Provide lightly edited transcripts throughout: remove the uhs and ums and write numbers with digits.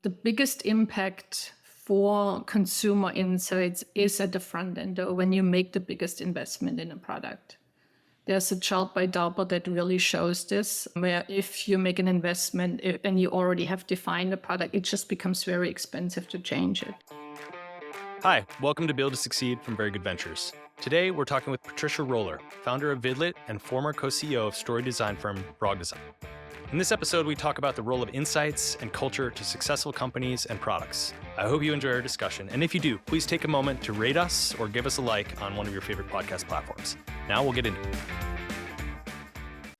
The biggest impact for consumer insights is at the front end, or when you make the biggest investment in a product. There's a chart by DARPA that really shows this, where if you make an investment and you already have defined a product, it just becomes very expensive to change it. Hi, welcome to Build to Succeed from Very Good Ventures. Today, we're talking with Patricia Roller, founder of Vidlet and former co-CEO of story design firm Frog Design. In this episode, we talk about the role of insights and culture to successful companies and products. I hope you enjoy our discussion, and if you do, please take a moment to rate us or give us a like on one of your favorite podcast platforms. Now we'll get into it.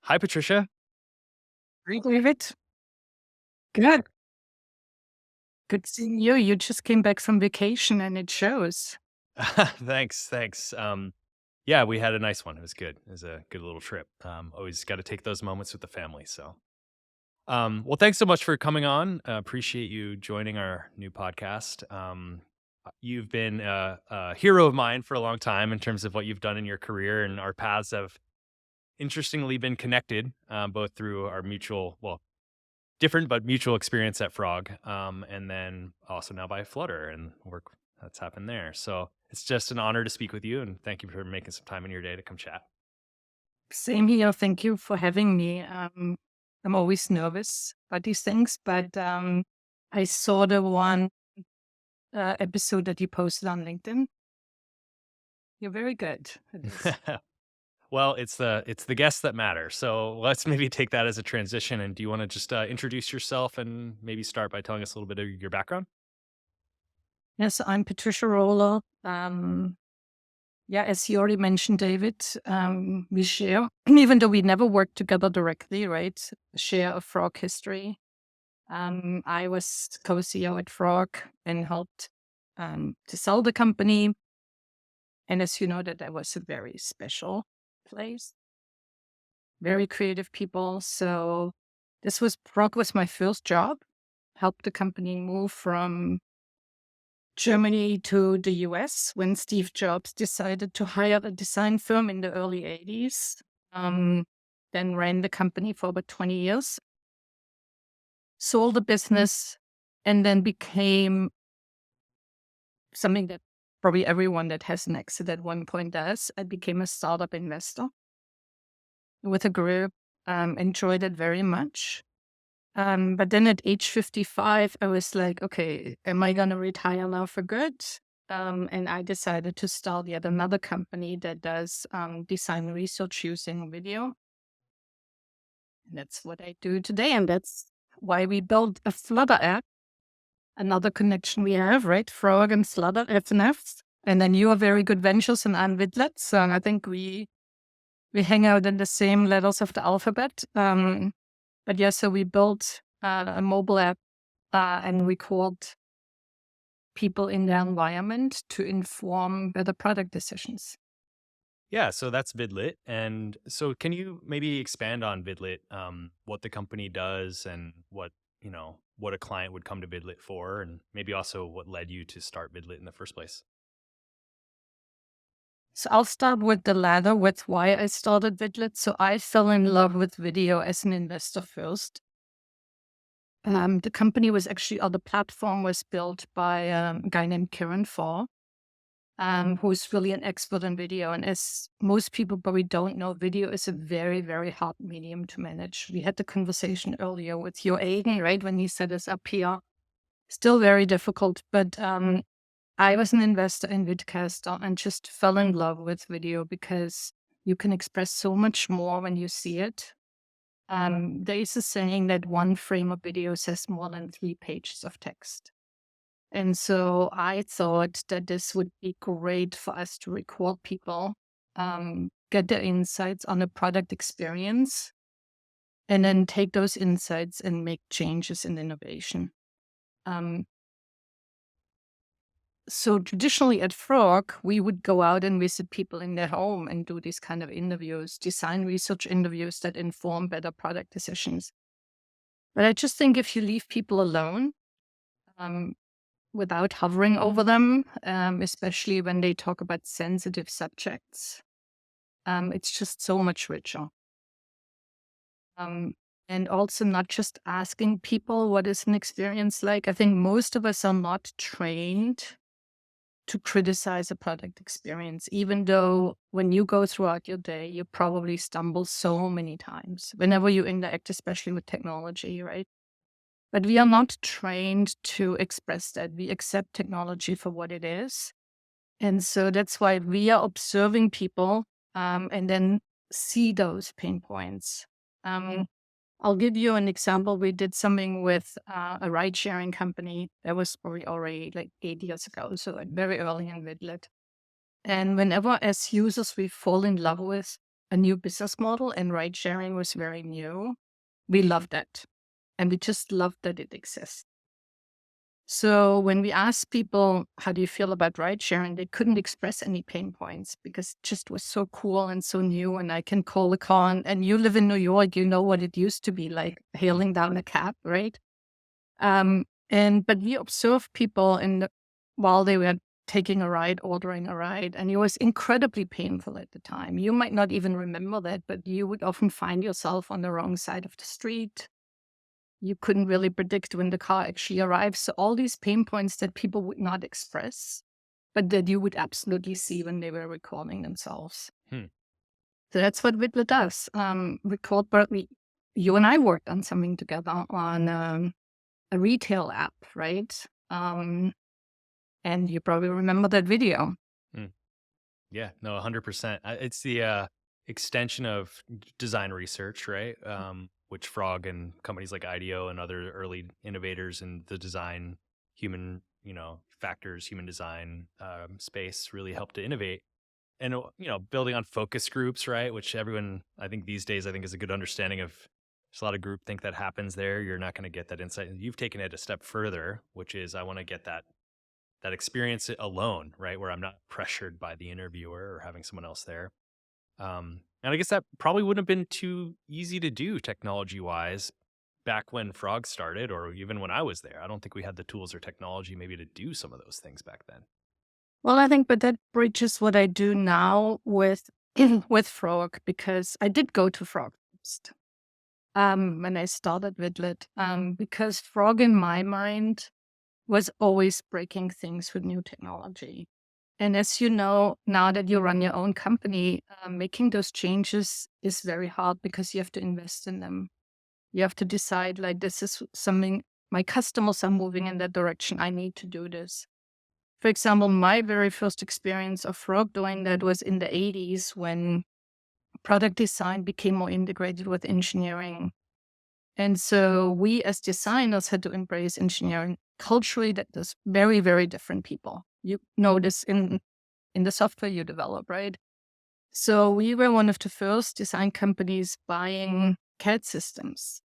Hi, Patricia. Great, David. Good. Good seeing you. You just came back from vacation and it shows. Thanks. Yeah, we had a nice one. It was good. It was a good little trip. Always got to take those moments with the family. Well, thanks so much for coming on. Appreciate you joining our new podcast. You've been a hero of mine for a long time in terms of what you've done in your career, and our paths have interestingly been connected, both through our different but mutual experience at Frog, and then also now by Flutter and work that's happened there. So it's just an honor to speak with you, and thank you for making some time in your day to come chat. Same here. Thank you for having me. I'm always nervous about these things, but I saw the one episode that you posted on LinkedIn. You're very good at this. Well, it's the guests that matter. So let's maybe take that as a transition. And do you want to just introduce yourself and maybe start by telling us a little bit of your background? Yes, I'm Patricia Roller. As you already mentioned, David, we share, even though we never worked together directly, right? Share a Frog history. I was co-CEO at Frog and helped to sell the company. And as you know, that was a very special place, very creative people. So Frog was my first job, helped the company move from Germany to the US when Steve Jobs decided to hire a design firm in the early 80s. Then ran the company for about 20 years, sold the business, and then became something that probably everyone that has an exit at one point does. I became a startup investor with a group, enjoyed it very much. But then at age 55, I was like, okay, am I going to retire now for good? And I decided to start yet another company that does design research using video. And that's what I do today. And that's why we built a Flutter app. Another connection we have, right? Frog and Flutter, FNFs. And then you are Very Good Ventures and I'm Vidlet. So I think we hang out in the same letters of the alphabet. But yeah, so we built a mobile app and record people in their environment to inform better product decisions. Yeah, so that's Vidlet. And so can you maybe expand on Vidlet, what the company does and what a client would come to Vidlet for, and maybe also what led you to start Vidlet in the first place? So I'll start with the latter, with why I started Vidlet. So I fell in love with video as an investor first. The company was actually, or the platform was built by a guy named Kieran Farr, who's really an expert in video. And as most people probably don't know, video is a very, very hard medium to manage. We had the conversation earlier with your Aiden, right, when he set us up here. Still very difficult, but I was an investor in Vidcaster and just fell in love with video because you can express so much more when you see it. There is a saying that one frame of video says more than 3 pages of text. And so I thought that this would be great for us to record people, get their insights on the product experience, and then take those insights and make changes in innovation. So traditionally at Frog, we would go out and visit people in their home and do these kind of interviews, design research interviews that inform better product decisions. But I just think if you leave people alone, without hovering over them, especially when they talk about sensitive subjects, it's just so much richer. and also not just asking people what is an experience like. I think most of us are not trained to criticize a product experience, even though when you go throughout your day, you probably stumble so many times whenever you interact, especially with technology, right? But we are not trained to express that. We accept technology for what it is. And so that's why we are observing people and then see those pain points. Um, I'll give you an example. We did something with a ride sharing company that was probably already like 8 years ago, so like very early in Vidlet. And whenever, as users, we fall in love with a new business model and ride sharing was very new, we loved that. And we just loved that it exists. So when we asked people, how do you feel about ride sharing? They couldn't express any pain points because it just was so cool and so new. And I can call a car, and you live in New York, you know what it used to be like hailing down a cab, right? But we observed people while they were taking a ride, ordering a ride, and it was incredibly painful at the time. You might not even remember that, but you would often find yourself on the wrong side of the street. You couldn't really predict when the car actually arrives. So all these pain points that people would not express, but that you would absolutely see when they were recording themselves. Hmm. So that's what Vidlet does. Record, but you and I worked on something together on a retail app, right? And you probably remember that video. Hmm. Yeah, no, 100%. It's the extension of design research, right? Which Frog and companies like IDEO and other early innovators in the design, human, factors, human design space really helped to innovate. And building on focus groups, right? Which everyone, I think these days, I think is a good understanding of. There's a lot of groupthink that happens there. You're not going to get that insight. You've taken it a step further, which is I want to get that experience alone, right? Where I'm not pressured by the interviewer or having someone else there. And I guess that probably wouldn't have been too easy to do technology wise back when Frog started, or even when I was there. I don't think we had the tools or technology maybe to do some of those things back then. Well, I think, but that bridges what I do now with with Frog, because I did go to Frog first when I started Vidlet, because Frog in my mind was always breaking things with new technology. And as you know, now that you run your own company, making those changes is very hard because you have to invest in them. You have to decide, like, this is something my customers are moving in that direction. I need to do this. For example, my very first experience of Frog doing that was in the 80s when product design became more integrated with engineering. And so we as designers had to embrace engineering. Culturally, that is very, very different people. You know this in the software you develop, right? So we were one of the first design companies buying CAD systems.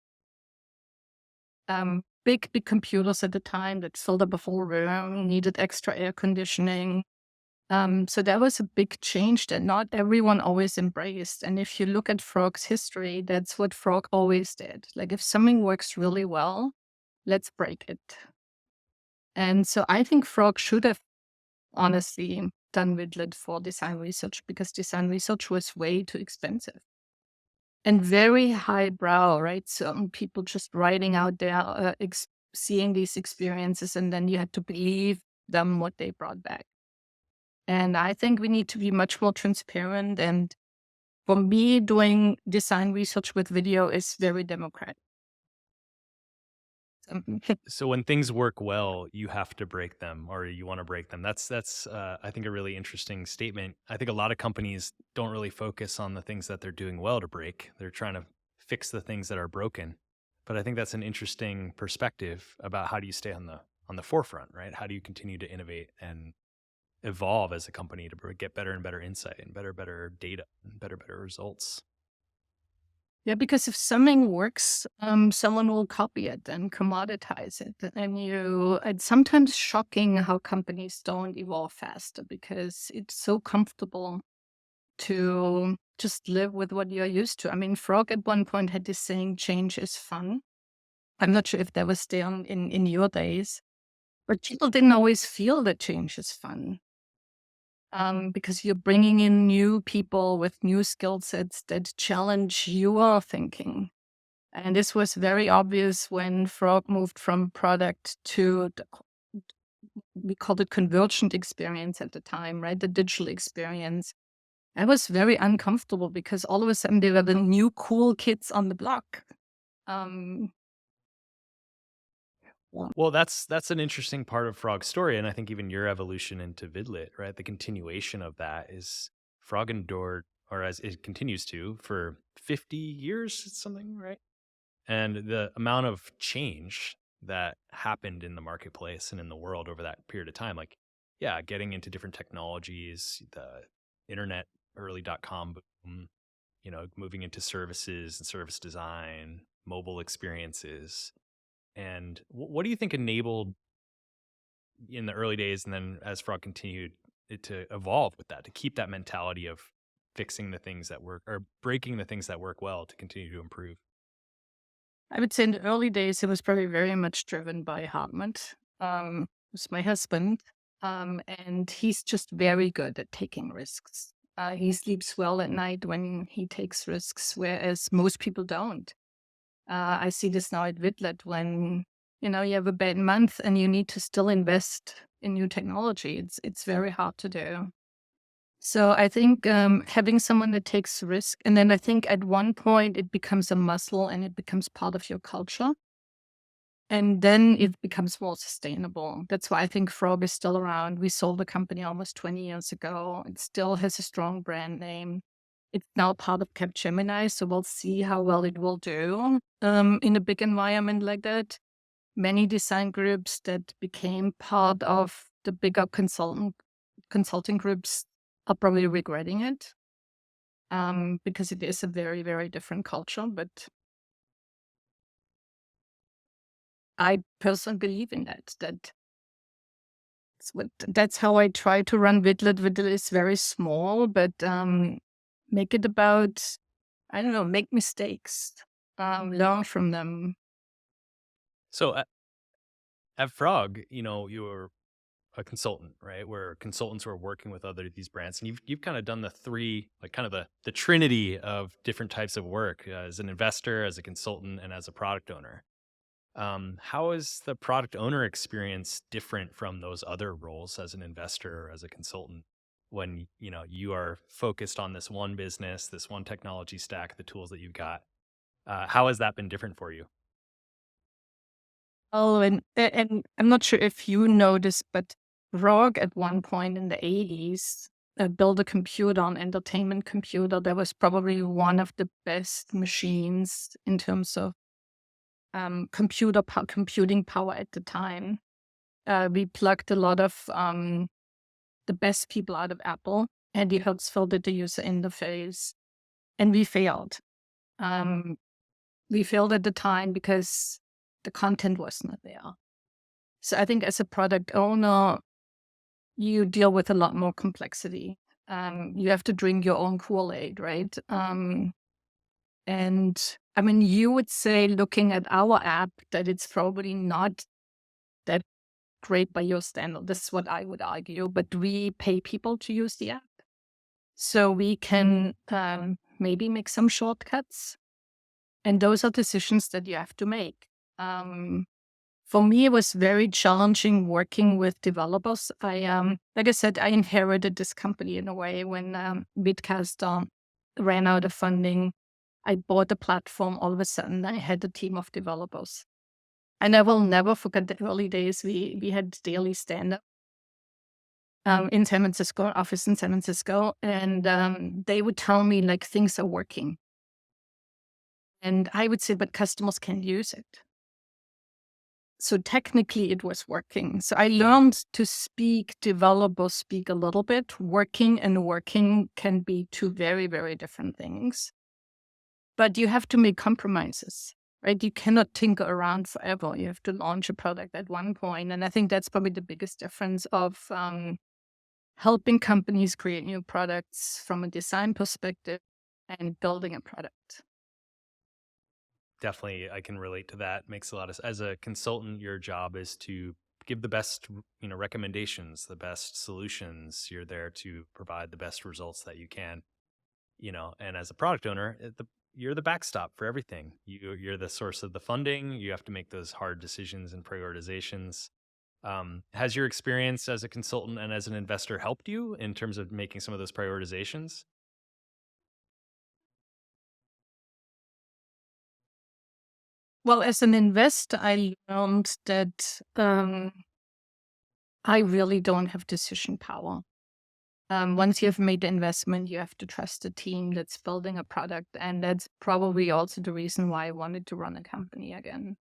Big computers at the time that filled up a whole room, needed extra air conditioning. So that was a big change that not everyone always embraced. And if you look at Frog's history, that's what Frog always did. Like if something works really well, let's break it. And so I think Frog should have honestly done Vidlet for design research because design research was way too expensive and very highbrow, right? So people just writing out their, seeing these experiences, and then you had to believe them what they brought back. And I think we need to be much more transparent. And for me, doing design research with video is very democratic. So when things work well, you have to break them, or you want to break them. That's I think a really interesting statement. I think a lot of companies don't really focus on the things that they're doing well to break. They're trying to fix the things that are broken. But I think that's an interesting perspective about how do you stay on the forefront, right? How do you continue to innovate and evolve as a company to get better and better insight and better data and better results? Yeah, because if something works, someone will copy it and commoditize it. And it's sometimes shocking how companies don't evolve faster because it's so comfortable to just live with what you're used to. I mean, Frog at one point had this saying, change is fun. I'm not sure if that was there in your days, but people didn't always feel that change is fun. Because you're bringing in new people with new skill sets that challenge your thinking. And this was very obvious when Frog moved from product to we called it convergent experience at the time, right? The digital experience. I was very uncomfortable because all of a sudden they were the new cool kids on the block. Um, Well, that's an interesting part of Frog's story, and I think even your evolution into Vidlet, right? The continuation of that is Frog endured, or as it continues to, for 50 years, it's something, right? And the amount of change that happened in the marketplace and in the world over that period of time, like, yeah, getting into different technologies, the internet, early .com boom, moving into services and service design, mobile experiences. And what do you think enabled in the early days, and then as Frog continued it to evolve with that, to keep that mentality of fixing the things that work or breaking the things that work well to continue to improve? I would say in the early days, it was probably very much driven by Hartmut, who's my husband. And he's just very good at taking risks. He sleeps well at night when he takes risks, whereas most people don't. I see this now at Vidlet when, you have a bad month and you need to still invest in new technology. It's very hard to do. So I think having someone that takes risk, and then I think at one point it becomes a muscle and it becomes part of your culture. And then it becomes more sustainable. That's why I think Frog is still around. We sold the company almost 20 years ago. It still has a strong brand name. It's now part of Capgemini, so we'll see how well it will do in a big environment like that. Many design groups that became part of the bigger consulting groups are probably regretting it because it is a very, very different culture. But I personally believe in that. That's how I try to run Vidlet. Vidlet is very small, but make it about, I don't know, make mistakes, learn from them. So at Frog, you were a consultant, right? Where consultants were working with other these brands, and you've kind of done the three, like kind of the trinity of different types of work as an investor, as a consultant, and as a product owner. How is the product owner experience different from those other roles as an investor or as a consultant when you are focused on this one business, this one technology stack, the tools that you've got? How has that been different for you? Oh, and I'm not sure if you noticed, but Rogue at one point in the 80s built a computer, an entertainment computer that was probably one of the best machines in terms of computing power at the time. We plugged a lot of the best people out of Apple. Andy Hertzfeld did the user interface, and we failed. Um, we failed at the time because the content was not there. So I think as a product owner, you deal with a lot more complexity. You have to drink your own Kool-Aid, right? And I mean, you would say, looking at our app, that it's probably not that great by your standard. This is what I would argue. But we pay people to use the app. So we can maybe make some shortcuts. And those are decisions that you have to make. For me, it was very challenging working with developers. Like I said, I inherited this company in a way when Bitcaster ran out of funding. I bought a platform. All of a sudden, I had a team of developers. And I will never forget the early days. We had daily stand-up in San Francisco, office in San Francisco, and they would tell me like things are working. And I would say, but customers can't use it. So technically it was working. So I learned to speak, developers speak a little bit. Working and working can be two very, very different things. But you have to make compromises, right? You cannot tinker around forever. You have to launch a product at one point. And I think that's probably the biggest difference of helping companies create new products from a design perspective and building a product. Definitely, I can relate to that. Makes a lot of as a consultant, your job is to give the best, recommendations, the best solutions. You're there to provide the best results that you can, and as a product owner, you're the backstop for everything. You're the source of the funding. You have to make those hard decisions and prioritizations. Has your experience as a consultant and as an investor helped you in terms of making some of those prioritizations? Well, as an investor, I learned that I really don't have decision power. Once you have made the investment, you have to trust the team that's building a product. And that's probably also the reason why I wanted to run a company again.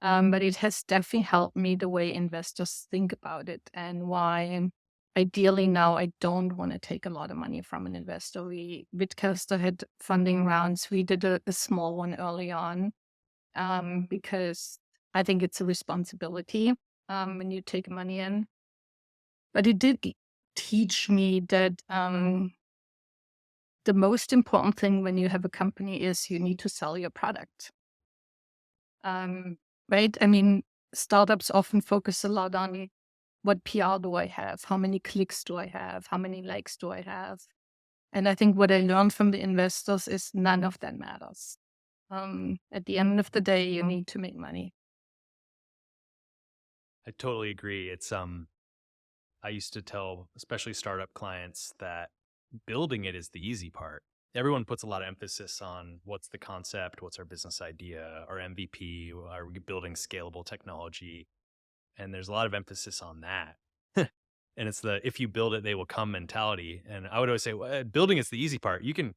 But it has definitely helped me the way investors think about it and why ideally now I don't want to take a lot of money from an investor. With Costa had funding rounds. We did a small one early on because I think it's a responsibility when you take money in. But it did teach me that the most important thing when you have a company is you need to sell your product. Right? I mean, startups often focus a lot on what PR do I have? How many clicks do I have? How many likes do I have? And I think what I learned from the investors is none of that matters. At the end of the day, you need to make money. I totally agree. I used to tell, especially startup clients, that building it is the easy part. Everyone puts a lot of emphasis on what's the concept, what's our business idea, our MVP, are we building scalable technology? And there's a lot of emphasis on that. And it's the if you build it, they will come mentality. And I would always say, well, building is the easy part. You can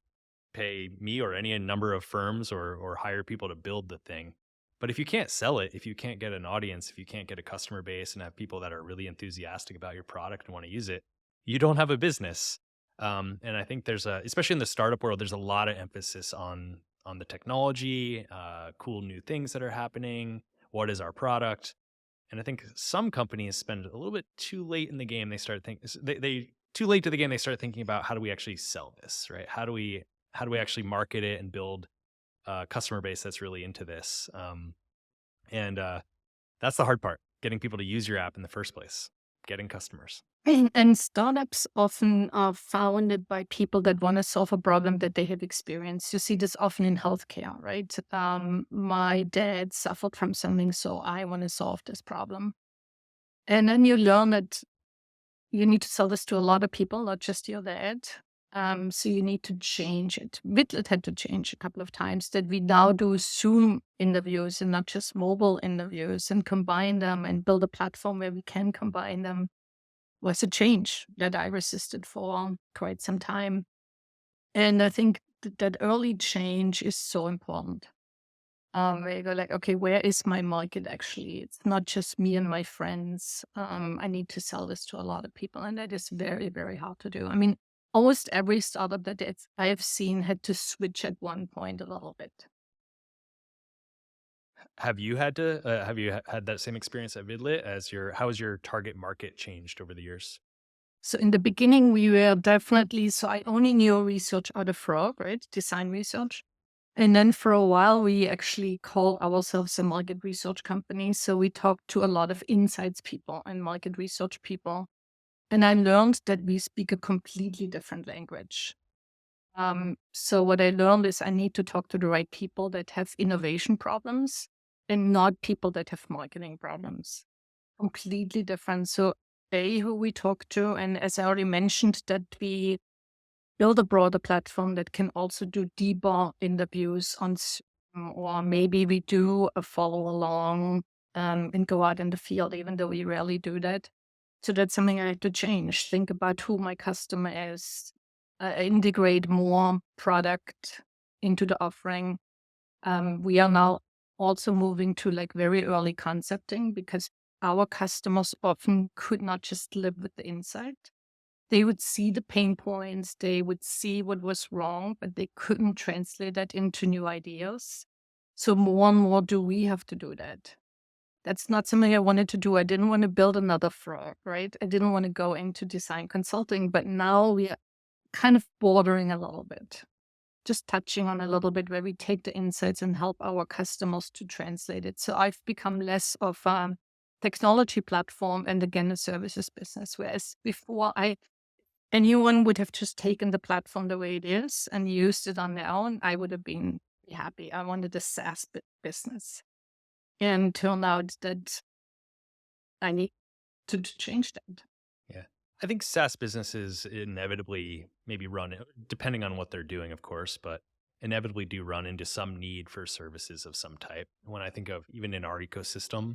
pay me or any number of firms or hire people to build the thing. But if you can't sell it, if you can't get an audience, if you can't get a customer base and have people that are really enthusiastic about your product and want to use it, you don't have a business. And I think especially in the startup world, there's a lot of emphasis on the technology, cool new things that are happening. What is our product? And I think some companies spend a little bit too late in the game. They start thinking they too late to the game. They start thinking about how do we actually sell this, right? How do we actually market it and build a customer base that's really into this? And that's the hard part: getting people to use your app in the first place, getting customers. And startups often are founded by people that want to solve a problem that they have experienced. You see this often in healthcare, right? My dad suffered from something, so I want to solve this problem. And then you learn that you need to sell this to a lot of people, not just your dad. So you need to change it. Vidlet had to change a couple of times that we now do Zoom interviews and not just mobile interviews and combine them and build a platform where we can combine them was a change that I resisted for quite some time. And I think that early change is so important. Where you go like, okay, where is my market actually? It's not just me and my friends. I need to sell this to a lot of people. And that is very, very hard to do. I mean, almost every startup that I have seen had to switch at one point a little bit. Have you had that same experience at Vidlet how has your target market changed over the years? So in the beginning, we were definitely, so I only knew research out of Frog, right? Design research. And then for a while, we actually called ourselves a market research company. So we talked to a lot of insights people and market research people. And I learned that we speak a completely different language. So what I learned is I need to talk to the right people that have innovation problems and not people that have marketing problems. Completely different. So who we talk to, and as I already mentioned, that we build a broader platform that can also do deeper interviews on Zoom, or maybe we do a follow along and go out in the field, even though we rarely do that. So that's something I had to change. Think about who my customer is, integrate more product into the offering. We are now also moving to like very early concepting because our customers often could not just live with the insight. They would see the pain points, they would see what was wrong, but they couldn't translate that into new ideas. So more and more do we have to do that. That's not something I wanted to do. I didn't want to build another frog, right? I didn't want to go into design consulting, but now we are kind of bordering a little bit, just touching on a little bit where we take the insights and help our customers to translate it. So I've become less of a technology platform and again a services business, whereas before anyone would have just taken the platform the way it is and used it on their own, I would have been happy. I wanted a SaaS business. And turned out that I need to change that. Yeah. I think SaaS businesses inevitably maybe depending on what they're doing, of course, but inevitably do run into some need for services of some type. When I think of even in our ecosystem,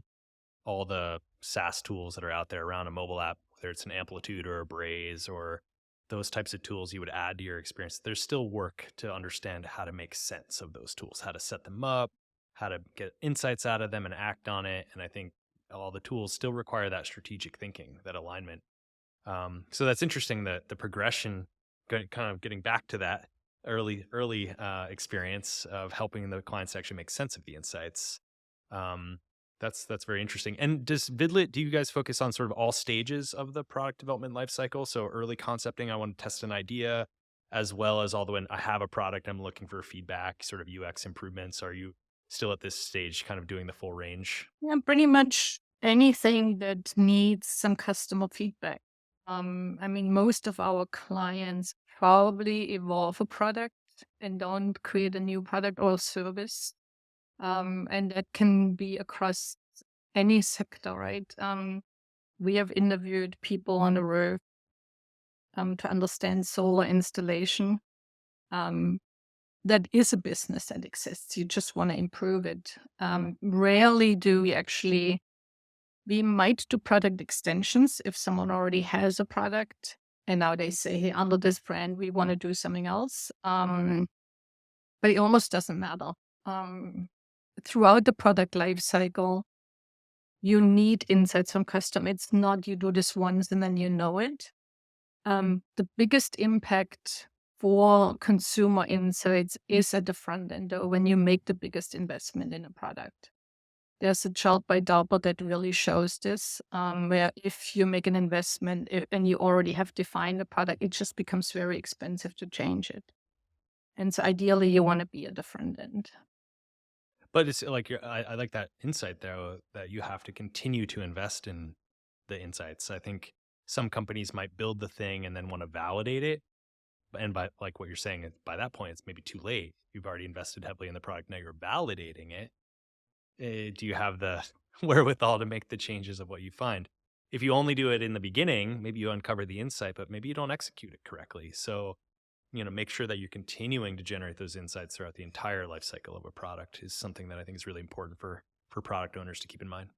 all the SaaS tools that are out there around a mobile app, whether it's an Amplitude or a Braze or those types of tools you would add to your experience, there's still work to understand how to make sense of those tools, how to set them up, how to get insights out of them and act on it. And I think all the tools still require that strategic thinking, that alignment. So that's interesting that the progression, kind of getting back to that early experience of helping the clients actually make sense of the insights. Um, that's very interesting. And does Vidlet, do you guys focus on sort of all stages of the product development lifecycle? So early concepting, I want to test an idea, as well as all the way I have a product, I'm looking for feedback, sort of UX improvements. Are you still at this stage, kind of doing the full range? Yeah, pretty much anything that needs some customer feedback. I mean, most of our clients probably evolve a product and don't create a new product or service. And that can be across any sector, right? We have interviewed people on the roof to understand solar installation. That is a business that exists. You just want to improve it. Rarely do we might do product extensions if someone already has a product and now they say, hey, under this brand, we want to do something else. But it almost doesn't matter. Throughout the product life cycle, you need insights from customer. It's not you do this once and then you know it. The biggest impact for consumer insights is at the front end, though, when you make the biggest investment in a product. There's a chart by DARPA that really shows this, where if you make an investment and you already have defined a product, it just becomes very expensive to change it. And so ideally, you want to be at the front end. But it's like I like that insight though, that you have to continue to invest in the insights. I think some companies might build the thing and then want to validate it. And by like what you're saying, by that point, it's maybe too late. You've already invested heavily in the product. Now you're validating it. Do you have the wherewithal to make the changes of what you find? If you only do it in the beginning, maybe you uncover the insight, but maybe you don't execute it correctly. So, make sure that you're continuing to generate those insights throughout the entire life cycle of a product is something that I think is really important for product owners to keep in mind.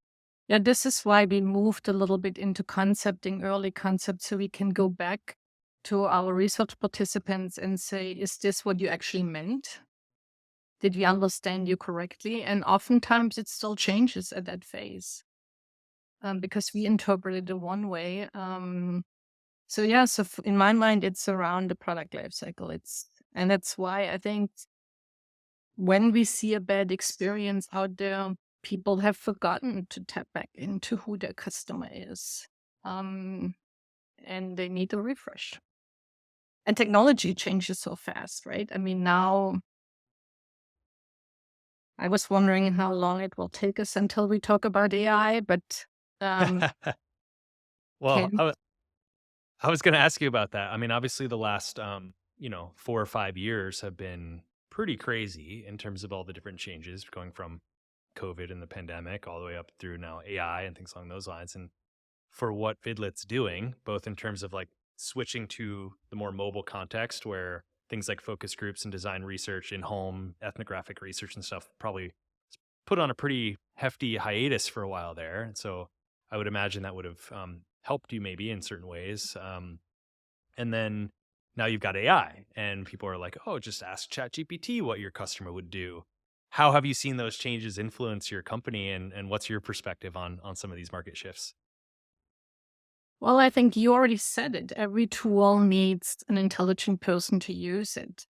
Yeah, this is why we moved a little bit into concepting early concepts so we can go back to our research participants and say, is this what you actually meant? Did we understand you correctly? And oftentimes it still changes at that phase because we interpreted it one way. So in my mind, it's around the product life cycle. And that's why I think when we see a bad experience out there, people have forgotten to tap back into who their customer is. And they need a refresh. And technology changes so fast, right? I mean, now I was wondering how long it will take us until we talk about AI, but Well, can I was going to ask you about that. I mean, obviously, the last 4 or 5 years have been pretty crazy in terms of all the different changes, going from COVID and the pandemic all the way up through now AI and things along those lines. And for what Vidlet's doing, both in terms of like switching to the more mobile context where things like focus groups and design research in home ethnographic research and stuff probably put on a pretty hefty hiatus for a while there. And so I would imagine that would have helped you maybe in certain ways. And then now you've got AI and people are like, oh, just ask ChatGPT what your customer would do. How have you seen those changes influence your company and what's your perspective on some of these market shifts? Well, I think you already said it. Every tool needs an intelligent person to use it.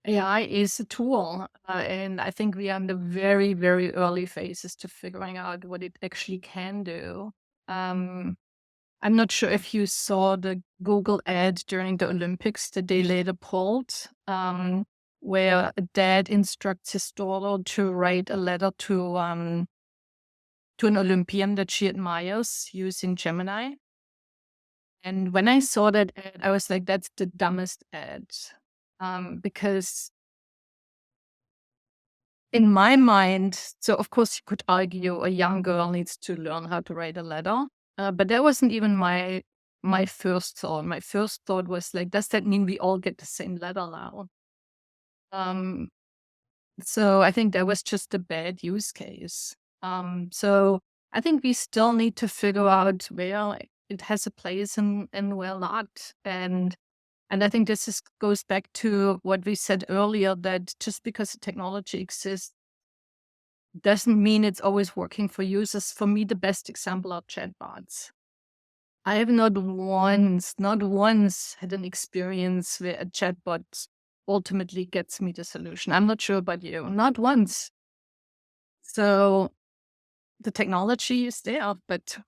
AI is a tool, and I think we are in the very, very early phases to figuring out what it actually can do. I'm not sure if you saw the Google ad during the Olympics that they later pulled, where a dad instructs his daughter to write a letter to an Olympian that she admires using Gemini. And when I saw that ad, I was like, that's the dumbest ad. Because in my mind, so of course you could argue a young girl needs to learn how to write a letter, but that wasn't even my first thought. My first thought was like, does that mean we all get the same letter now? Um, so I think that was just a bad use case. So I think we still need to figure out where it has a place and where not. And I think goes back to what we said earlier, that just because the technology exists doesn't mean it's always working for users. For me, the best example are chatbots. I have not once had an experience where a chatbot ultimately gets me the solution. I'm not sure about you. Not once. So the technology is there, but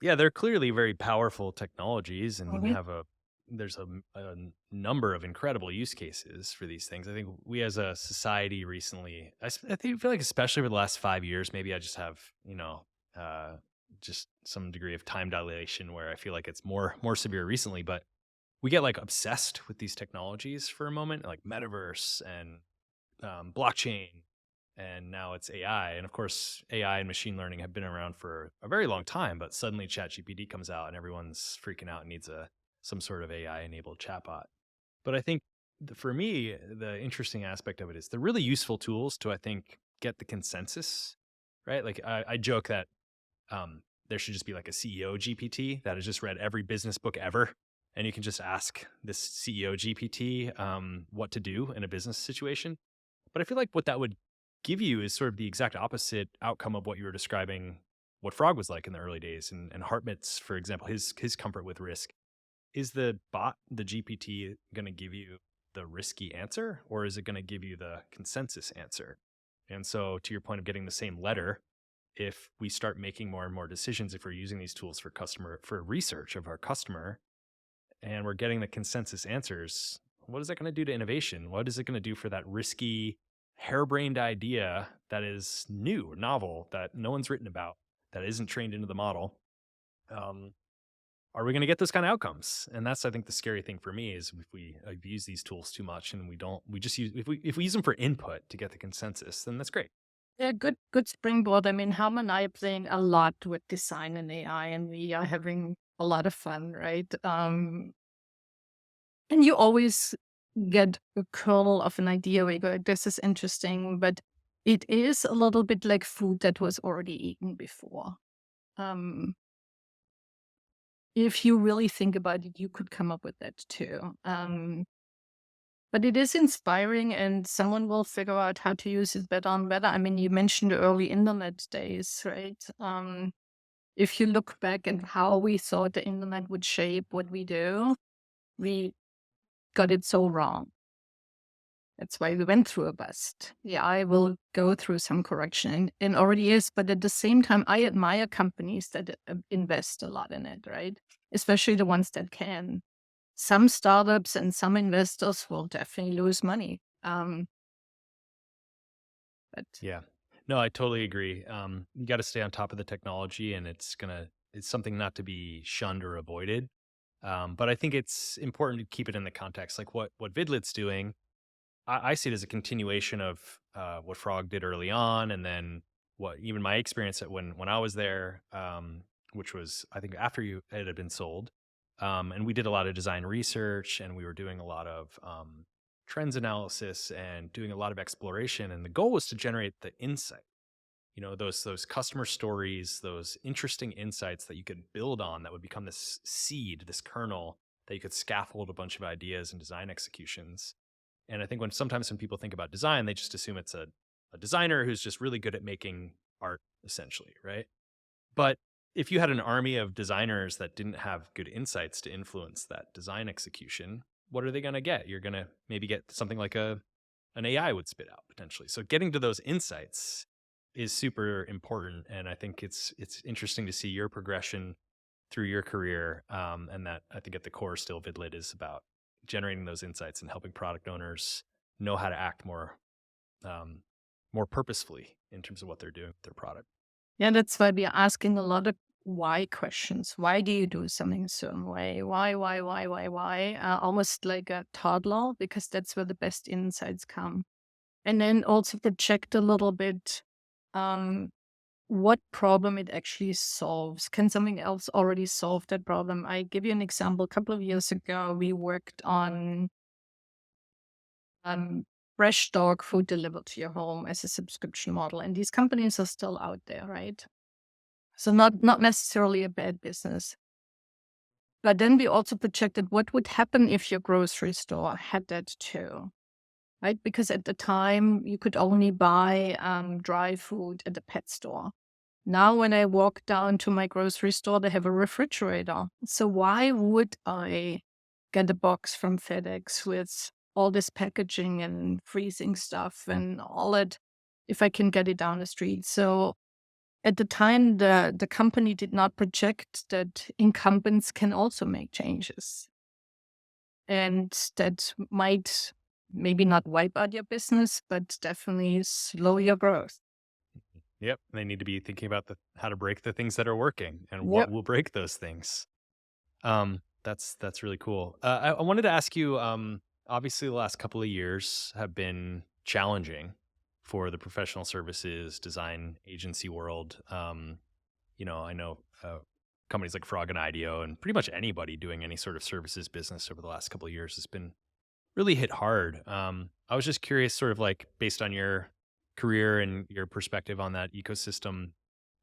Yeah, they're clearly very powerful technologies and Mhm. have there's a number of incredible use cases for these things. I think we as a society recently, I feel like especially over the last 5 years, maybe I just have, uh, just some degree of time dilation where I feel like it's more severe recently, but we get like obsessed with these technologies for a moment, like metaverse and blockchain, and now it's AI. And of course, AI and machine learning have been around for a very long time, but suddenly ChatGPT comes out and everyone's freaking out and needs some sort of AI enabled chatbot. But I think for me, the interesting aspect of it is they're really useful tools to, I think, get the consensus, right? Like I joke that there should just be like a CEO GPT that has just read every business book ever. And you can just ask this CEO GPT what to do in a business situation. But I feel like what that would give you is sort of the exact opposite outcome of what you were describing, what Frog was like in the early days, and Hartmutt's, for example, his comfort with risk. Is the bot, the GPT, going to give you the risky answer, or is it going to give you the consensus answer? And so, to your point of getting the same letter, if we start making more and more decisions, if we're using these tools for research of our customer, and we're getting the consensus answers, what is that going to do to innovation? What is it going to do for that risky, harebrained idea that is new, novel, that no one's written about, that isn't trained into the model? Um, are we going to get those kind of outcomes? And that's, I think, the scary thing for me is if we use these tools too much and we just use, if we use them for input to get the consensus, then that's great. yeah, good springboard. I mean, Helm and I are playing a lot with design and AI, and we are having a lot of fun, right? And you always get a kernel of an idea where you go, this is interesting, but it is a little bit like food that was already eaten before. Um, if you really think about it, you could come up with that too. But it is inspiring, and someone will figure out how to use it better and better. I mean, you mentioned the early internet days, right? If you look back at how we thought the internet would shape what we do, we got it so wrong. That's why we went through a bust. Yeah, I will go through some correction and already is, but at the same time, I admire companies that invest a lot in it, right? Especially the ones that can. Some startups and some investors will definitely lose money. But Yeah. No, I totally agree. You got to stay on top of the technology, and it's something not to be shunned or avoided. But I think it's important to keep it in the context. Like what Vidlet's doing, I see it as a continuation of what Frog did early on, and then what even my experience at when I was there, which was I think after it had been sold, and we did a lot of design research, and we were doing a lot of trends analysis and doing a lot of exploration, and the goal was to generate the insight. You know, those customer stories, those interesting insights that you could build on, that would become this seed, this kernel that you could scaffold a bunch of ideas and design executions. And I think sometimes when people think about design, they just assume it's a designer who's just really good at making art, essentially, right? But if you had an army of designers that didn't have good insights to influence that design execution, what are they going to get? You're going to maybe get something like an AI would spit out potentially. So getting to those insights is super important, and I think it's interesting to see your progression through your career, and that I think at the core still Vidlet is about generating those insights and helping product owners know how to act um, more purposefully in terms of what they're doing with their product. yeah, that's why we are asking a lot of why questions. Why do you do something a certain way? Why? Almost like a toddler, because that's where the best insights come. And then also project a little bit um, what problem it actually solves. Can something else already solve that problem? I give you an example. A couple of years ago, we worked on um, fresh dog food delivered to your home as a subscription model. And these companies are still out there, right? So not necessarily a bad business. But then we also projected what would happen if your grocery store had that too, right? Because at the time you could only buy dry food at the pet store. Now, when I walk down to my grocery store, they have a refrigerator. So why would I get a box from FedEx with all this packaging and freezing stuff and all that if I can get it down the street? So at the time, the company did not project that incumbents can also make changes. And that might maybe not wipe out your business, but definitely slow your growth. Yep. They need to be thinking about how to break the things that are working and what Yep. will break those things. That's really cool. I wanted to ask you. Obviously, the last couple of years have been challenging for the professional services design agency world. I know companies like Frog and IDEO, and pretty much anybody doing any sort of services business over the last couple of years has been really hit hard. I was just curious, sort of like based on your career and your perspective on that ecosystem,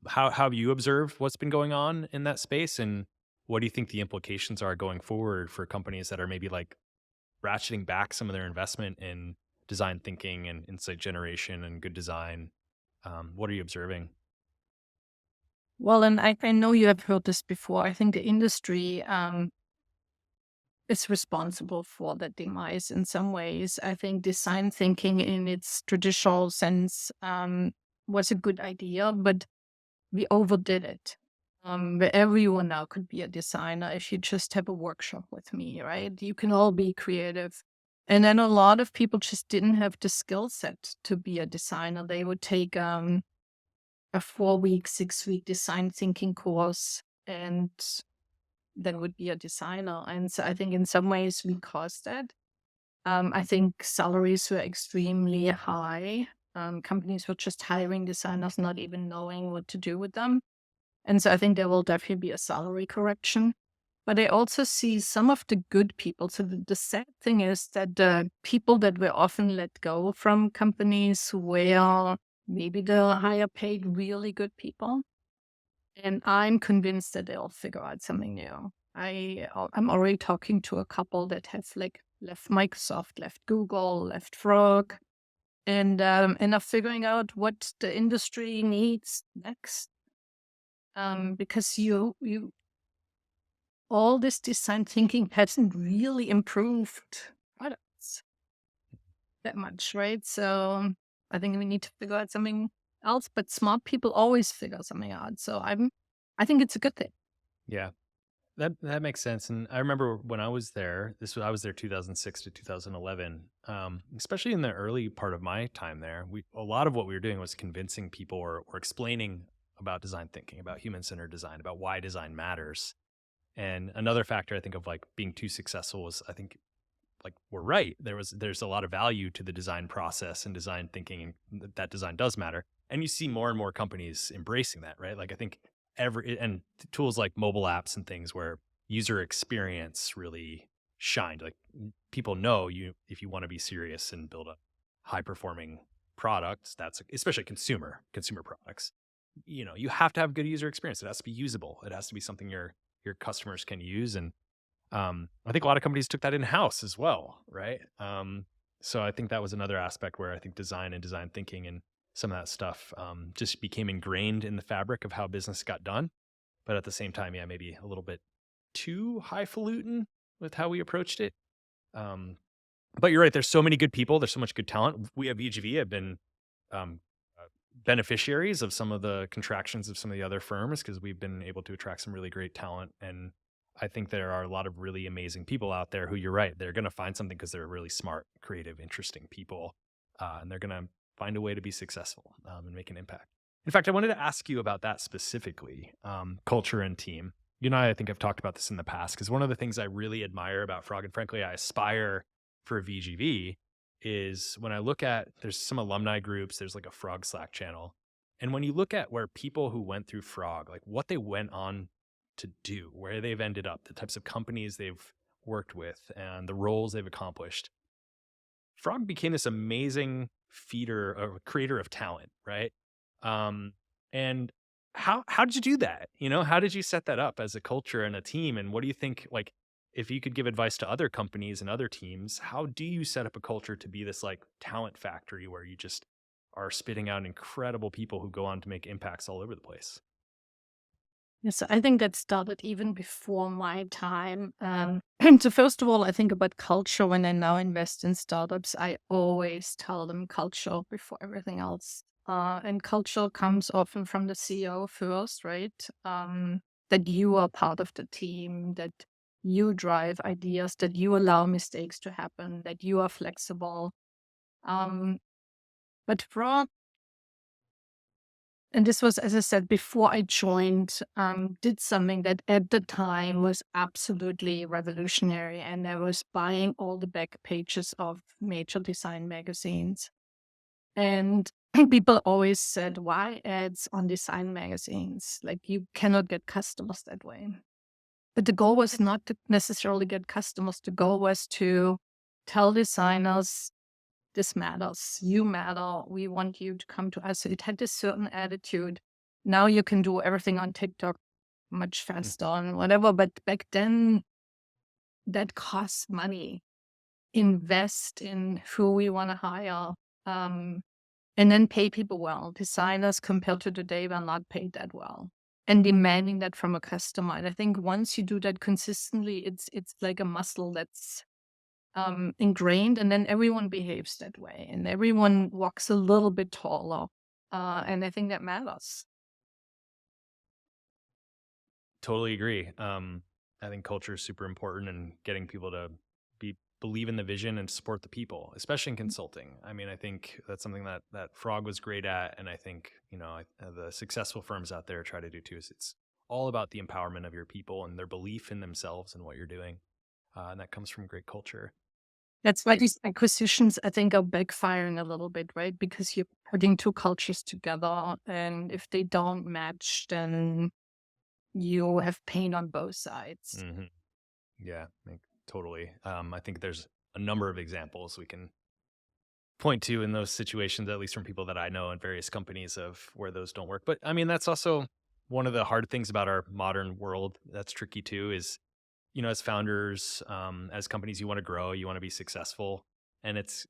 how have you observed what's been going on in that space, and what do you think the implications are going forward for companies that are maybe like ratcheting back some of their investment in design thinking and insight generation and good design? What are you observing? Well, and I know you have heard this before. I think the industry is responsible for the demise in some ways. I think design thinking in its traditional sense was a good idea, but we overdid it. Where everyone now could be a designer if you just have a workshop with me, right? You can all be creative. And then a lot of people just didn't have the skill set to be a designer. They would take a 4-week, 6-week design thinking course and then would be a designer. And so I think in some ways we caused that. I think salaries were extremely high. Companies were just hiring designers, not even knowing what to do with them. And so I think there will definitely be a salary correction. But I also see some of the good people. So the sad thing is that the people that were often let go from companies were maybe the higher paid, really good people. And I'm convinced that they'll figure out something new. I'm already talking to a couple that have like left Microsoft, left Google, left Frog, and are figuring out what the industry needs next. Because you all this design thinking hasn't really improved products that much, right? So I think we need to figure out something else. But smart people always figure something out. So I think it's a good thing. Yeah. That makes sense. And I remember when I was there, I was there 2006 to 2011. Especially in the early part of my time there, a lot of what we were doing was convincing people or explaining about design thinking, about human-centered design, about why design matters. And another factor I think of like being too successful was, I think, like, we're right. There's a lot of value to the design process and design thinking, and that design does matter. And you see more and more companies embracing that, right? Like I think tools like mobile apps and things where user experience really shined. Like people know if you want to be serious and build a high performing product, that's especially consumer products. You have to have good user experience. It has to be usable. It has to be something your customers can use. And I think a lot of companies took that in house as well, right? So I think that was another aspect where I think design and design thinking and some of that stuff just became ingrained in the fabric of how business got done. But at the same time, yeah, maybe a little bit too highfalutin with how we approached it. Um, but you're right. There's so many good people. There's so much good talent. We at VGV have been um, beneficiaries of some of the contractions of some of the other firms because we've been able to attract some really great talent. And I think there are a lot of really amazing people out there who, you're right, they're going to find something because they're really smart, creative, interesting people. And they're going to find a way to be successful and make an impact. In fact, I wanted to ask you about that specifically, culture and team. You and I think I've talked about this in the past because one of the things I really admire about Frog, and frankly, I aspire for VGV, is when I look at there's some alumni groups, there's like a Frog Slack channel. And when you look at where people who went through Frog, like what they went on to do, where they've ended up, the types of companies they've worked with, and the roles they've accomplished, Frog became this amazing feeder or creator of talent, right? Um, and how did you do that? You know, how did you set that up as a culture and a team? And what do you think, like, if you could give advice to other companies and other teams, how do you set up a culture to be this like talent factory where you just are spitting out incredible people who go on to make impacts all over the place? Yes, I think that started even before my time. So first of all, I think about culture when I now invest in startups. I always tell them culture before everything else. And culture comes often from the CEO first, right? That you are part of the team, that you drive ideas, that you allow mistakes to happen, that you are flexible. Um, but for And this was, as I said, before I joined, did something that at the time was absolutely revolutionary. And I was buying all the back pages of major design magazines. And people always said, why ads on design magazines? Like, you cannot get customers that way. But the goal was not to necessarily get customers. The goal was to tell designers, this matters. You matter. We want you to come to us. So it had this certain attitude. Now you can do everything on TikTok much Mm. faster and whatever. But back then, that costs money. Invest in who we want to hire, um, and then pay people well. Designers, compared to today, were not paid that well. And demanding that from a customer. And I think once you do that consistently, it's like a muscle that's ingrained, and then everyone behaves that way, and everyone walks a little bit taller. And I think that matters. Totally agree. I think culture is super important and getting people to believe in the vision and support the people, especially in consulting. I mean, I think that's something that Frog was great at, and I think the successful firms out there try to do too. Is it's all about the empowerment of your people and their belief in themselves and what you're doing, and that comes from great culture. That's why these acquisitions, I think, are backfiring a little bit, right? Because you're putting two cultures together, and if they don't match, then you have pain on both sides. Hmm. Yeah, totally. I think there's a number of examples we can point to in those situations, at least from people that I know in various companies of where those don't work. But I mean, that's also one of the hard things about our modern world that's tricky too is, as founders, as companies, you want to grow, you want to be successful. And it's,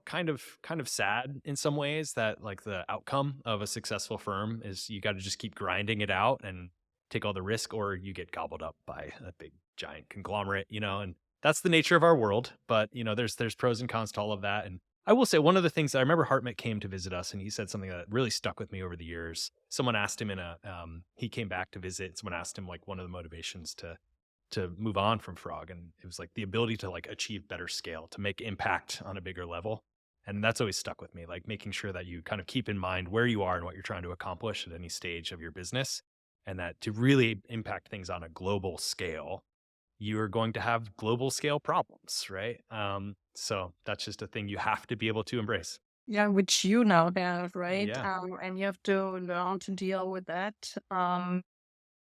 kind of sad in some ways that like the outcome of a successful firm is you got to just keep grinding it out and take all the risk or you get gobbled up by a big giant conglomerate, and that's the nature of our world. But there's pros and cons to all of that. And I will say one of the things I remember Hartmut came to visit us and he said something that really stuck with me over the years. Someone asked him he came back to visit. Someone asked him like one of the motivations to move on from Frog, and it was like the ability to like achieve better scale, to make impact on a bigger level. And that's always stuck with me, like making sure that you kind of keep in mind where you are and what you're trying to accomplish at any stage of your business, and that to really impact things on a global scale, you're going to have global scale problems, right? So that's just a thing you have to be able to embrace. Yeah, which you now have, right? Yeah. And you have to learn to deal with that.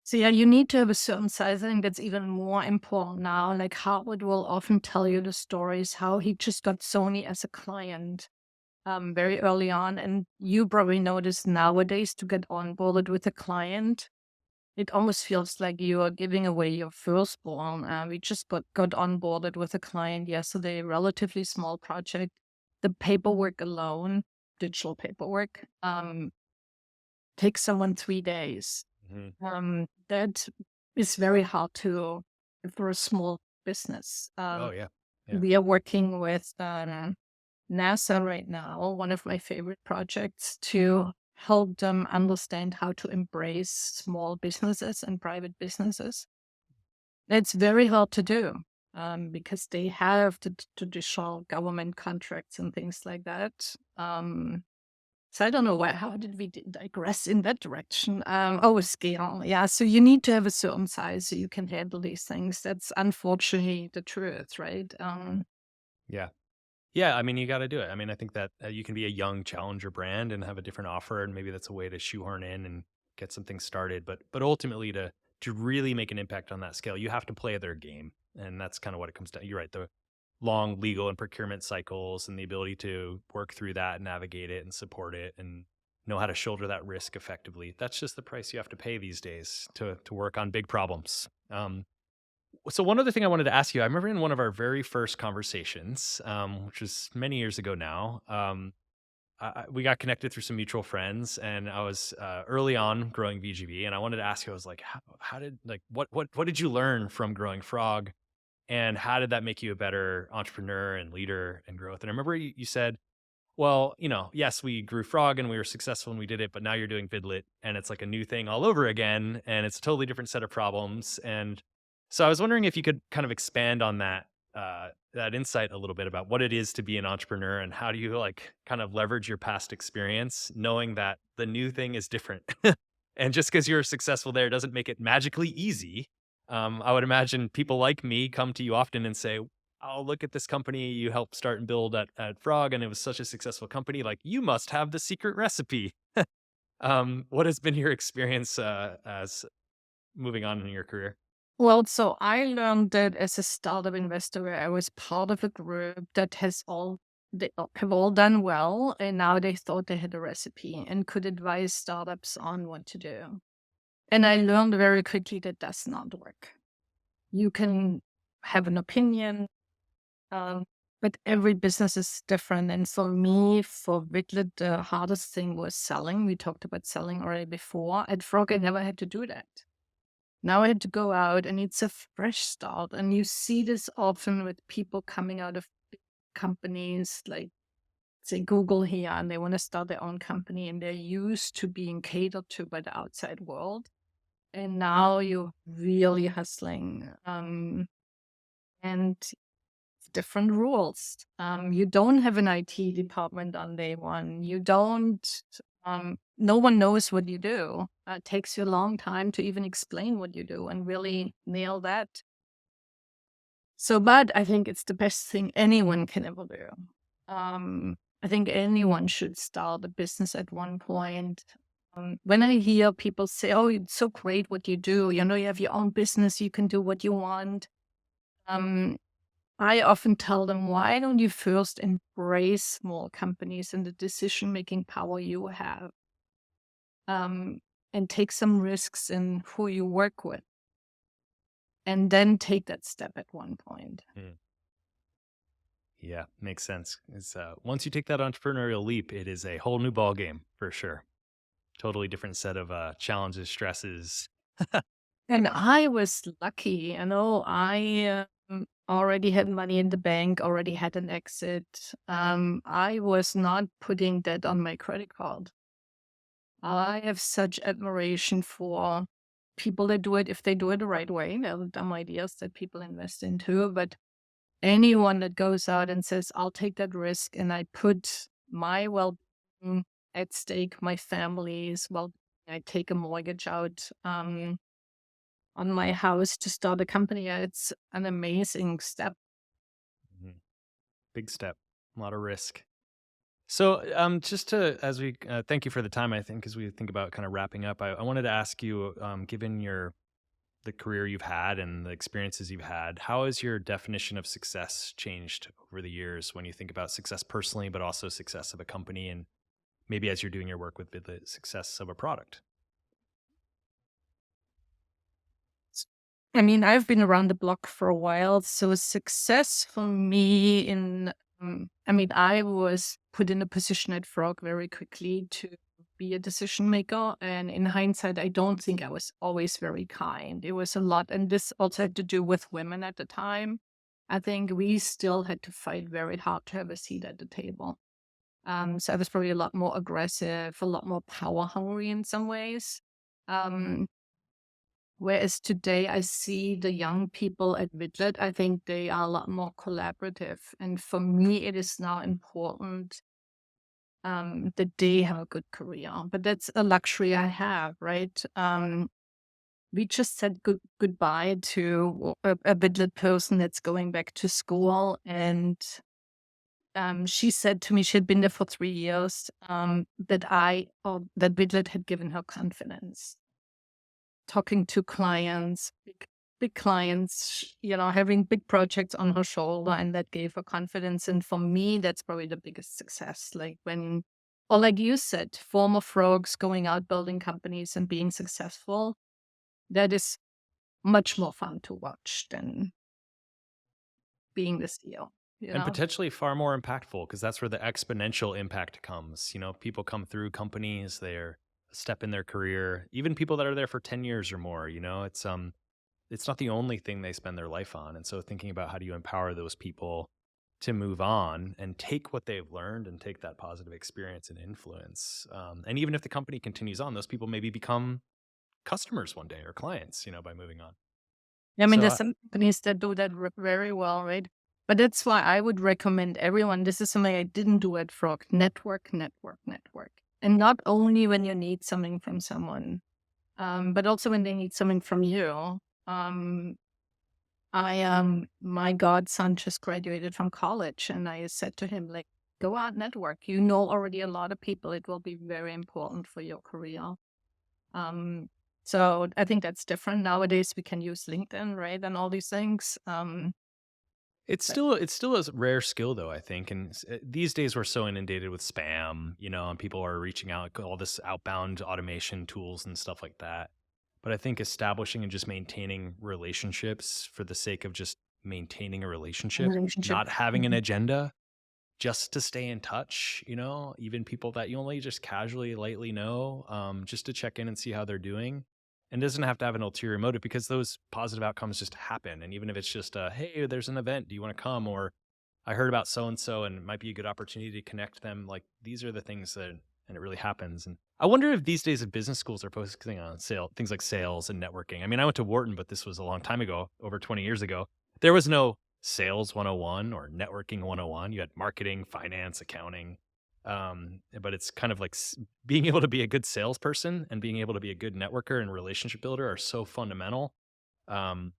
So yeah, you need to have a certain size. I think that's even more important now. Like Howard will often tell you the stories how he just got Sony as a client very early on. And you probably notice nowadays to get onboarded with a client, it almost feels like you are giving away your firstborn. We just got onboarded with a client yesterday, relatively small project. The paperwork alone, digital paperwork, takes someone 3 days. Mhm. That is very hard to for a small business. Oh yeah. Yeah. We are working with NASA right now, one of my favorite projects, to help them understand how to embrace small businesses and private businesses. It's very hard to do because they have the traditional government contracts and things like that. So I don't know how did we digress in that direction? Oh, scale. Yeah. So you need to have a certain size so you can handle these things. That's unfortunately the truth, right? Yeah. Yeah, I mean, you gotta do it. I mean, I think that, you can be a young challenger brand and have a different offer, and maybe that's a way to shoehorn in and get some things started, but ultimately to really make an impact on that scale, you have to play their game, and that's kinda what it comes down. You're right, the long legal and procurement cycles and the ability to work through that and navigate it and support it and know how to shoulder that risk effectively. That's just the price you have to pay these days to work on big problems. So one other thing I wanted to ask you, I remember in one of our very first conversations, which was many years ago now, we got connected through some mutual friends, and I was early on growing VGV, and I wanted to ask you, I was like, how did like what did you learn from growing Frog, and how did that make you a better entrepreneur and leader and growth? And I remember you said, well, yes, we grew Frog and we were successful and we did it, but now you're doing Vidlet and it's like a new thing all over again and it's a totally different set of problems. And so I was wondering if you could kind of expand on that insight a little bit about what it is to be an entrepreneur and how do you like kind of leverage your past experience knowing that the new thing is different. And just because you're successful there doesn't make it magically easy. I would imagine people like me come to you often and say, oh, look at this company you helped start and build at Frog, and it was such a successful company. Like, you must have the secret recipe. What has been your experience as moving on in your career? Well, so I learned that as a startup investor, where I was part of a group that have all done well, and now they thought they had a recipe and could advise startups on what to do. And I learned very quickly that does not work. You can have an opinion, um, but every business is different. And for me, for Vidlet, the hardest thing was selling. We talked about selling already before. At Frog, I never had to do that. Now I had to go out and it's a fresh start. And you see this often with people coming out of big companies like, say, Google here, and they want to start their own company and they're used to being catered to by the outside world. And now you're really hustling. And different rules. You don't have an IT department on day one. You don't, no one knows what you do. It takes you a long time to even explain what you do and really nail that. So, but I think it's the best thing anyone can ever do. I think anyone should start a business at one point. When I hear people say, oh, it's so great what you do, you have your own business, you can do what you want. I often tell them, why don't you first embrace small companies and the decision-making power you have, and take some risks in who you work with, and then take that step at one point. Mm. Yeah, makes sense. It's once you take that entrepreneurial leap, it is a whole new ball game for sure. Totally different set of challenges, stresses. And I was lucky, I already had money in the bank, already had an exit. I was not putting that on my credit card. I have such admiration for people that do it if they do it the right way. There are dumb ideas that people invest into, but anyone that goes out and says, I'll take that risk and I put my well-being at stake, my family's well, I take a mortgage out on my house to start a company. It's an amazing step. Mhm. Big step, a lot of risk. So, just to as we thank you for the time. I think as we think about kind of wrapping up, I wanted to ask you, given the career you've had and the experiences you've had, how has your definition of success changed over the years when you think about success personally, but also success of a company, and maybe as you're doing your work with Vidlet, success of a product? I mean, I've been around the block for a while, so success for me I was put in a position at Frog very quickly to be a decision maker. And in hindsight, I don't think I was always very kind. It was a lot. And this also had to do with women at the time. I think we still had to fight very hard to have a seat at the table. So I was probably a lot more aggressive, a lot more power hungry in some ways. Um, Whereas today I see the young people at Vidlet, I think they are a lot more collaborative. And for me, it is now important that they have a good career. But that's a luxury I have, right? We just said goodbye to a Vidlet person that's going back to school, and she said to me she had been there for 3 years, that Vidlet had given her confidence, talking to clients, big clients, having big projects on her shoulder, and that gave her confidence. And for me, that's probably the biggest success. Or like you said, former frogs going out building companies and being successful. That is much more fun to watch than being the CEO. And potentially far more impactful, because that's where the exponential impact comes. People come through companies, they're a step in their career, even people that are there for 10 years or more, it's not the only thing they spend their life on. And so thinking about how do you empower those people to move on and take what they've learned and take that positive experience and influence. And even if the company continues on, those people maybe become customers one day or clients, by moving on. I mean, So there's some companies that do that very well, right? But that's why I would recommend everyone. This is something I didn't do at Frog. Network, network, network. And not only when you need something from someone, but also when they need something from you. My godson just graduated from college, and I said to him, like, go out, network. You know already a lot of people. It will be very important for your career. So I think that's different. Nowadays we can use LinkedIn, right? And all these things. it's But still a rare skill though, I think. And these days we're so inundated with spam, and people are reaching out, like, all this outbound automation tools and stuff like that. But I think establishing and just maintaining relationships for the sake of just maintaining a relationship, relationship. not having an agenda, just to stay in touch, even people that you only just casually, lightly know, just to check in and see how they're doing. And it doesn't have to have an ulterior motive, because those positive outcomes just happen. And even if it's just hey, there's an event, do you want to come? Or I heard about so and so and it might be a good opportunity to connect them. Like, these are the things that, and it really happens. And I wonder if these days if business schools are focusing on things like sales and networking. I mean, I went to Wharton, but this was a long time ago, over 20 years ago. There was no sales 101 or networking 101. You had marketing, finance, accounting. But it's kind of like being able to be a good salesperson and being able to be a good networker and relationship builder are so fundamental. Um,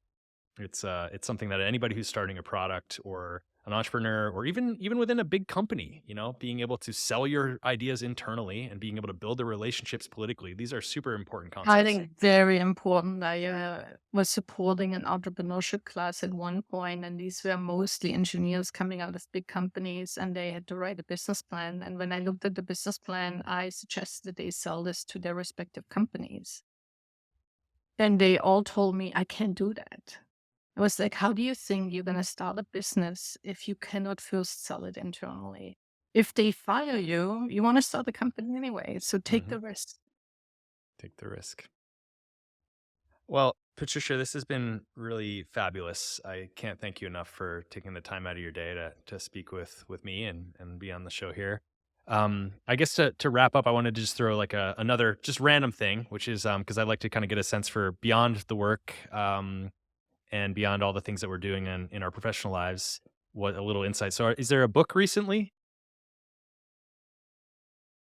it's something that anybody who's starting a product or an entrepreneur, or even within a big company, being able to sell your ideas internally and being able to build the relationships politically, these are super important I concepts. think very important. I was supporting an entrepreneurship class at one point, and these were mostly engineers coming out of big companies, and they had to write a business plan. And when I looked at the business plan, I suggested they sell this to their respective companies. And they all told me, I can't do that. I was like, how do you think you're going to start a business if you cannot first sell it internally? If they fire you, you want to start a company anyway. So take the risk. Take the risk. Well, Patricia, this has been really fabulous. I can't thank you enough for taking the time out of your day to speak with me and be on the show here. I guess to wrap up, I wanted to just throw like another just random thing, which is because I'd like to kind of get a sense for beyond the work, and beyond all the things that we're doing in our professional lives, what a little insight. So, is there a book recently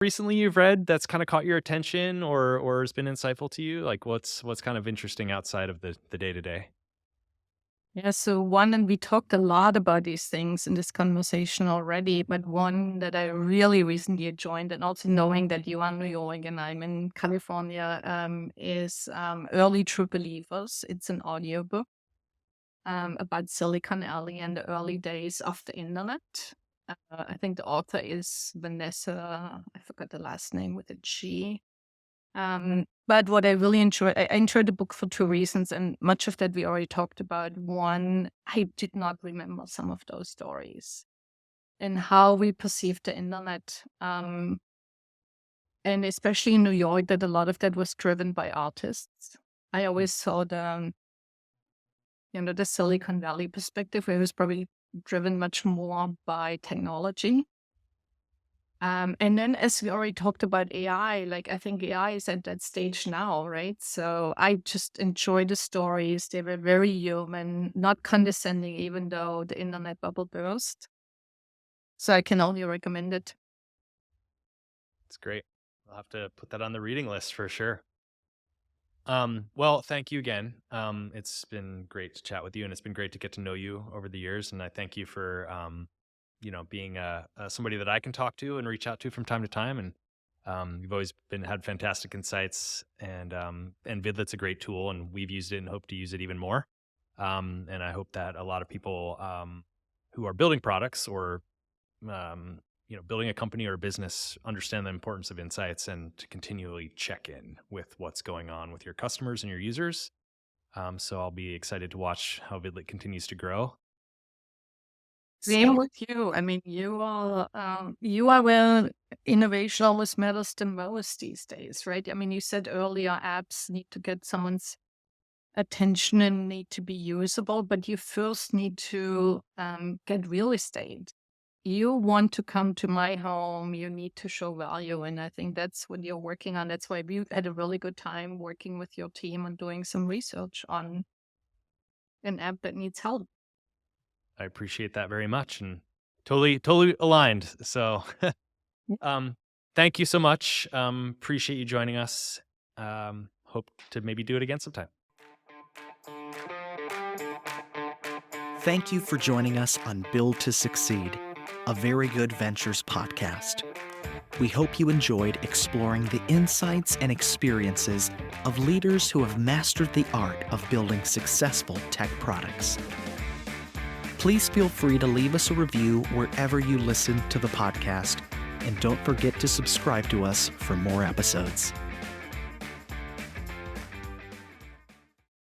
you've read that's kind of caught your attention or has been insightful to you? Like, what's kind of interesting outside of the day to day? Yeah, so one, and we talked a lot about these things in this conversation already, but one that I really recently joined, and also knowing that you are in New York and I'm in California, is Early True Believers. It's an audiobook about Silicon Alley and the early days of the internet. I think the author is Vanessa, I forgot the last name with a G. But what I really enjoyed, I enjoyed the book for two reasons, and much of that we already talked about. One, I did not remember some of those stories and how we perceived the internet. And especially in New York, that a lot of that was driven by artists. I always saw the Silicon Valley perspective, where it was probably driven much more by technology. And then, as we already talked about AI, like I think AI is at that stage now, right? So I just enjoy the stories. They were very human, not condescending, even though the internet bubble burst. So I can only recommend it. It's great. I'll have to put that on the reading list for sure. Well, thank you again. It's been great to chat with you, and it's been great to get to know you over the years. And I thank you for, being somebody that I can talk to and reach out to from time to time. And you've always had fantastic insights, and Vidlet's a great tool, and we've used it and hope to use it even more. And I hope that a lot of people who are building products or building a company or a business understand the importance of insights and to continually check in with what's going on with your customers and your users. So I'll be excited to watch how Vidlet continues to grow. Same with you. I mean, you are where innovation almost matters the most these days, right? I mean, you said earlier apps need to get someone's attention and need to be usable, but you first need to get real estate. You want to come to my home, you need to show value. And I think that's what you're working on. That's why we had a really good time working with your team and doing some research on an app that needs help. I appreciate that very much, and totally aligned. So, thank you so much. Appreciate you joining us. Hope to maybe do it again sometime. Thank you for joining us on Build to Succeed, a Very Good Ventures podcast. We hope you enjoyed exploring the insights and experiences of leaders who have mastered the art of building successful tech products. Please feel free to leave us a review wherever you listen to the podcast, and don't forget to subscribe to us for more episodes.